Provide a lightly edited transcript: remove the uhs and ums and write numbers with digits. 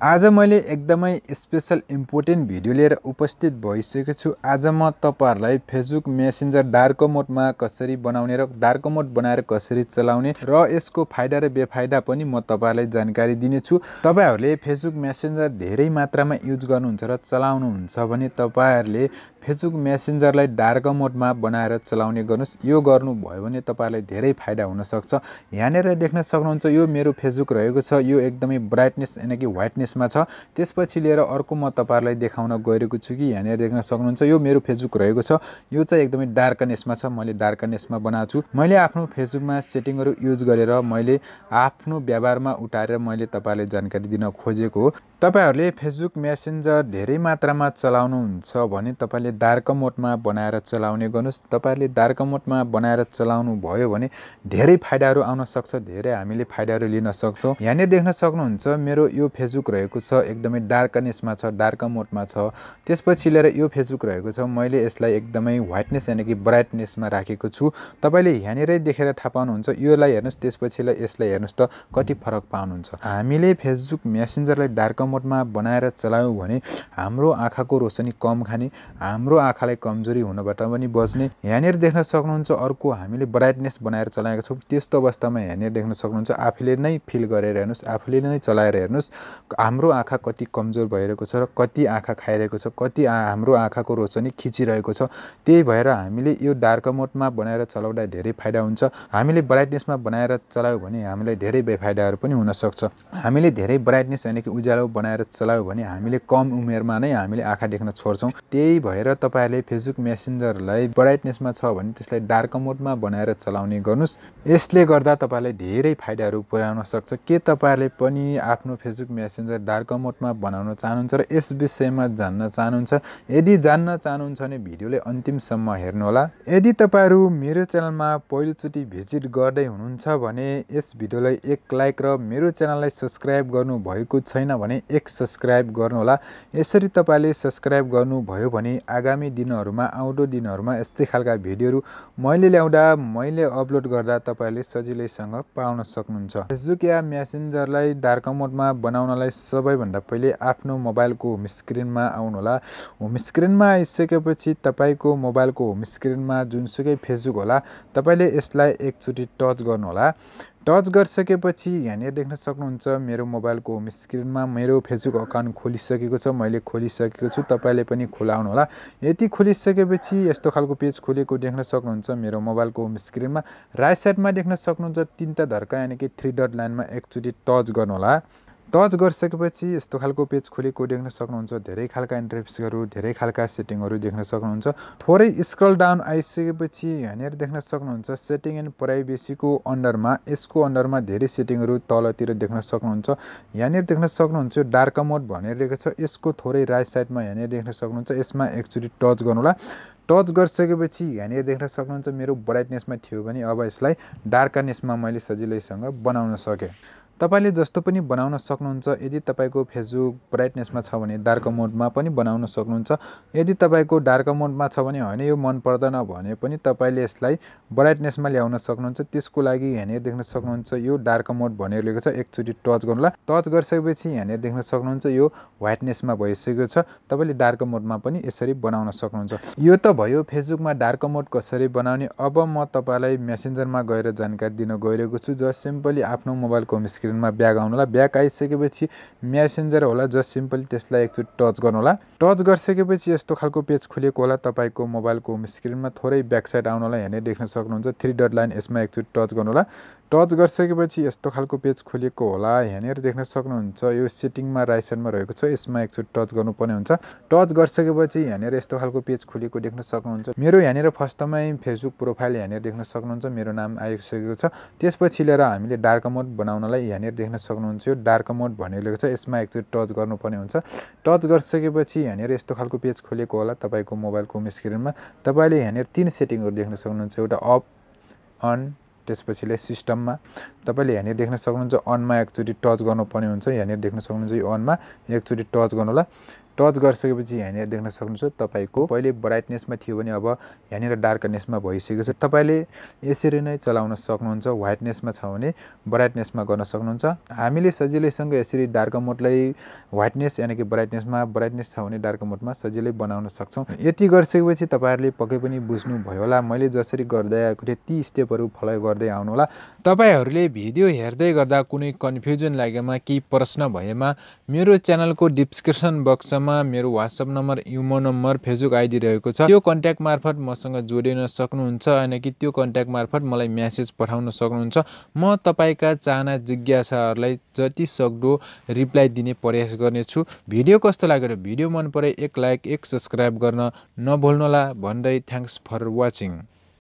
आज मैले एकदमै स्पेशल इम्पोर्टेन्ट भिडियो लिएर उपस्थित भइसकेको छु। आज म तपाईहरुलाई फेसबुक मेसेन्जर डार्क मोडमा कसरी बनाउने र डार्क मोड बनाएर कसरी चलाउने र यसको फाइदा र बेफाइदा पनि म तपाईहरुलाई जानकारी दिनेछु। तपाईहरुले फेसबुक मेसेन्जर धेरै मात्रामा युज गर्नुहुन्छ र चलाउनुहुन्छ भने तपाईहरुले फेसबुक मेसेन्जरलाई डार्क मोडमा बनाएर चलाउने गर्नुस्। यो गर्नुभयो भने तपाईहरुलाई धेरै फाइदा हुन सक्छ। यहाँनेर देख्न सक्नुहुन्छ यो मेरो फेसबुक रहेको छ। यो एकदमै ब्राइटनेस यानी कि व्हाइटनेसमा छ। त्यसपछि लिएर अर्को म तपाईहरुलाई देखाउन गइरहेको छु कि यहाँनेर देख्न सक्नुहुन्छ यो मेरो फेसबुक रहेको छ। यो चाहिँ एकदमै डार्कनेसमा छ। मैले डार्कनेसमा बनाएको छु। मैले आफ्नो फेसबुकमा सेटिङहरु युज गरेर मैले आफ्नो व्यवहारमा उतारेर मैले तपाईहरुलाई जानकारी दिन खोजेको हो। तपाईहरुले फेसबुक मेसेन्जर धेरै मात्रामा चलाउनुहुन्छ भने तपाईले डार्क मोडमा बनाएर चलाउने गर्नुस्। तपाईहरुले डार्क मोडमा बनाएर चलाउनु भयो भने धेरै फाइदाहरु आउन सक्छ। धेरै हामीले फाइदाहरु लिन सक्छौं। यहाँनेर देख्न सक्नुहुन्छ मेरो यो फेसबुक रहेको छ। एकदमै डार्कनेसमा छ, डार्क मोडमा छ। त्यसपछि लिएर यो फेसबुक रहेको छ। मैले यसलाई एकदमै व्हाइटनेस यानी कि ब्राइटनेसमा राखेको छु। तपाईले यहाँनेरै देखेर थाहा पाउनुहुन्छ। योलाई हेर्नुस्, त्यसपछि यसलाई हेर्नुस् त कति फरक पाउनुहुन्छ। हामीले फेसबुक मेसेन्जरलाई डार्क मोडमा बनाएर चलायौं भने हाम्रो आँखाको रोशनी कम खाने, हाम्रो आँखालाई कमजोरी हुनबाट पनि बच्ने। यहाँनेर देख्न सक्नुहुन्छ अर्को हामीले ब्राइटनेस बनाएर चलाएका छौं। त्यस्तो अवस्थामा यहाँनेर देख्न सक्नुहुन्छ आफूले नै फिल गरेर हेर्नुस्, आफूले नै चलाएर हेर्नुस् हाम्रो आँखा कति कमजोर भइरहेको छ र कति आँखा खाइरहेको छ, कति हाम्रो आँखाको रोशनी खिचिरहेको छ। त्यही भएर हामीले यो डार्क मोडमा बनाएर चलाउँदा धेरै फाइदा हुन्छ। हामीले ब्राइटनेसमा बनाएर चलायौं भने हामीलाई धेरै बेफाइदाहरु पनि हुन सक्छ। हामीले धेरै ब्राइटनेस यानी कि उज्यालो बनाएर चलायौं भने हामीले कम उमेरमा नै हामीले आँखा देख्न छोड्छौं। त्यही भएर तपाईहरुले फेसबुक मेसेन्जरलाई ब्राइटनेसमा छ भने त्यसलाई डार्क मोडमा बनाएर चलाउने गर्नुस्। यसले गर्दा तपाईहरुलाई धेरै फाइदाहरु पुर्याउन सक्छ। के तपाईहरुले पनि आफ्नो फेसबुक मेसेन्जर डार्क मोडमा बनाउन चाहनुहुन्छ र यस विषयमा जान्न चाहनुहुन्छ? यदि जान्न चाहनुहुन्छ भने भिडियोले अन्तिमसम्म हेर्नु होला। यदि तपाईहरु मेरो च्यानलमा पहिलोचोटी भिजिट गर्दै हुनुहुन्छ भने यस भिडियोलाई एक लाइक र मेरो च्यानललाई सब्स्क्राइब गर्नु भएको छैन भने एक सब्स्क्राइब गर्नु होला। यसरी तपाईले सब्स्क्राइब गर्नुभयो भने आगामी दिनहरुमा आउँदो दिनहरुमा यस्तै खालका भिडियोहरु मैले ल्याउँदा, मैले अपलोड गर्दा तपाईले सजिलैसँग पाउन सक्नुहुन्छ। फेसबुक या मेसेन्जरलाई डार्क मोडमा बनाउनलाई सबैभन्दा पहिले आफ्नो मोबाइलको होम स्क्रिनमा आउनु होला। होम स्क्रिनमा आइसकेपछि तपाईको मोबाइलको होम स्क्रिनमा जुनसुकै फेसबुक होला, तपाईले यसलाई एकचोटी टच गर्नु होला। टच गरिसकेपछि यहाँनेर देख्न सक्नुहुन्छ मेरो मोबाइलको होम स्क्रिनमा मेरो फेसबुक अकाउन्ट खोलिसकेको छ। मैले खोलिसकेको छु। तपाईले पनि खोलाउनु होला। यति खोलिसकेपछि यस्तो खालको पेज खोलेको देख्न सक्नुहुन्छ मेरो मोबाइलको होम स्क्रिनमा। राइट साइडमा देख्न सक्नुहुन्छ तीनटा धर्का यानी कि 3 डट लाइनमा एकचोटी टच गर्नु होला। टच गरिसकेपछि यस्तो खालको पेज खोलेको देख्न सक्नुहुन्छ। धेरै खालका इन्टरफेसहरु, धेरै खालका सेटिङहरु देख्न सक्नुहुन्छ। थोरै स्क्रल डाउन आइसकेपछि यहाँनेर देख्न सक्नुहुन्छ सेटिङ एन्ड प्राइभेसीको अन्डरमा, यसको अन्डरमा धेरै सेटिङहरु तलतिर देख्न सक्नुहुन्छ। यहाँनेर देख्न सक्नुहुन्छ डार्क मोड भनेर लेखेको छ। यसको थोरै राइट साइडमा यहाँनेर देख्न सक्नुहुन्छ। यसमा एकचोटी टच गर्नु होला। टच गरिसकेपछि यहाँनेर देख्न सक्नुहुन्छ मेरो ब्राइटनेसमा थियो भने अब यसलाई डार्कनेसमा मैले सजिलैसँग बनाउन सके। तपाईले जस्तो पनि बनाउन सक्नुहुन्छ। यदि तपाईको फेसबुक ब्राइटनेसमा छ भने डार्क मोडमा पनि बनाउन सक्नुहुन्छ। यदि तपाईको डार्क मोडमा छ भने हैन यो मन पर्दैन भने पनि तपाईले यसलाई ब्राइटनेसमा ल्याउन सक्नुहुन्छ। त्यसको लागि यहाँनेर देख्न सक्नुहुन्छ यो डार्क मोड भनेर लेखेको छ। एकचोटी टच गर्नु होला। टच गरिसकेपछि यहाँनेर देख्न सक्नुहुन्छ यो व्हाइटनेसमा भइसकेको छ। तपाईले डार्क मोडमा पनि यसरी बनाउन सक्नुहुन्छ। यो त भयो फेसबुकमा डार्क मोड कसरी बनाउने। अब म तपाईलाई मेसेन्जरमा गएर जानकारी दिन गइरहेको छु। जस्ट सिम्पली आफ्नो मोबाइलको होम स्क्रिनमा ब्याक आउनु होला। ब्याक आइसकेपछि मेसेन्जर होला। जस्ट सिम्पली त्यसलाई एकचोटी टच गर्नु होला। टच गरिसकेपछि यस्तो खालको पेज खुलेको होला तपाईको मोबाइलको होम स्क्रिनमा। थोरै ब्याक साइड आउनु होला। यहाँनेर देख्न सक्नुहुन्छ 3 डट लाइन, यसमा एकचोटी टच गर्नु होला। टच गरिसकेपछि यस्तो खालको पेज खुलेको होला। यहाँनेर देख्न सक्नुहुन्छ यो सेटिङमा राइट साइडमा रहेको छ। यसमा एकचोटी टच गर्नुपर्ने हुन्छ। टच गरिसकेपछि यहाँनेर यस्तो खालको पेज खुलेको देख्न सक्नुहुन्छ। मेरो यहाँनेर फर्स्टमै फेसबुक प्रोफाइल यहाँनेर देख्न सक्नुहुन्छ। मेरो नाम आइसकेको छ। त्यसपछि लिएर हामीले डार्क मोड बनाउनलाई यहाँनेर देख्न सक्नुहुन्छ यो डार्क मोड भनेर लेखेको छ। यसमा एकचोटी टच गर्नुपर्ने हुन्छ। टच गरिसकेपछि यहाँनेर यस्तो खालको पेज खोलेको होला तपाईको मोबाइलको होम स्क्रिनमा। तपाईले यहाँनेर 3 सेटिङहरु देख्न सक्नुहुन्छ। एउटा अफ, अन, त्यसपछि सिस्टममा तपाईले यहाँनेर देख्न सक्नुहुन्छ अनमा एकचोटी टच गर्नुपर्ने हुन्छ। यहाँनेर देख्न सक्नुहुन्छ यो अनमा एकचोटी टच गर्नु होला। टच गरिसकेपछि यहाँनिर देख्न सक्नुहुन्छ तपाईको पहिले ब्राइटनेसमा थियो भने अब यहाँनिर डार्कनेसमा भइसकेको छ। तपाईले यसरी नै चलाउन सक्नुहुन्छ। व्हाइटनेसमा छ भने ब्राइटनेसमा गर्न सक्नुहुन्छ। हामीले सजिलैसँग यसरी डार्क मोडलाई व्हाइटनेस यानि कि ब्राइटनेसमा, ब्राइटनेस छ भने डार्क मोडमा सजिलै बनाउन सक्छौं। यति गरिसकेपछि तपाईहरुले पक्कै पनि बुझ्नु भयो होला। मैले जसरी गर्दै आएको थिएँ ती स्टेपहरु फलो गर्दै आउनु होला। तपाईहरुले भिडियो हेर्दै गर्दा कुनै कन्फ्युजन लागेमा केही प्रश्न भएमा मेरो च्यानलको डिस्क्रिप्सन बक्समा मेरो WhatsApp नम्बर, इमो नम्बर, फेसबुक आइडी रहेको छ। त्यो कन्ट्याक्ट मार्फत मसँग जोडिन सक्नुहुन्छ अनि कि त्यो कन्ट्याक्ट मार्फत मलाई मेसेज पठाउन सक्नुहुन्छ। म तपाईका चाहना जिज्ञासाहरुलाई जति सक्दो रिप्लाई दिने प्रयास गर्नेछु। भिडियो कस्तो लाग्यो र भिडियो मन परे एक लाइक, एक सब्स्क्राइब गर्न नभुल्नुहोला भन्दै थ्यांक्स फर वाचिङ।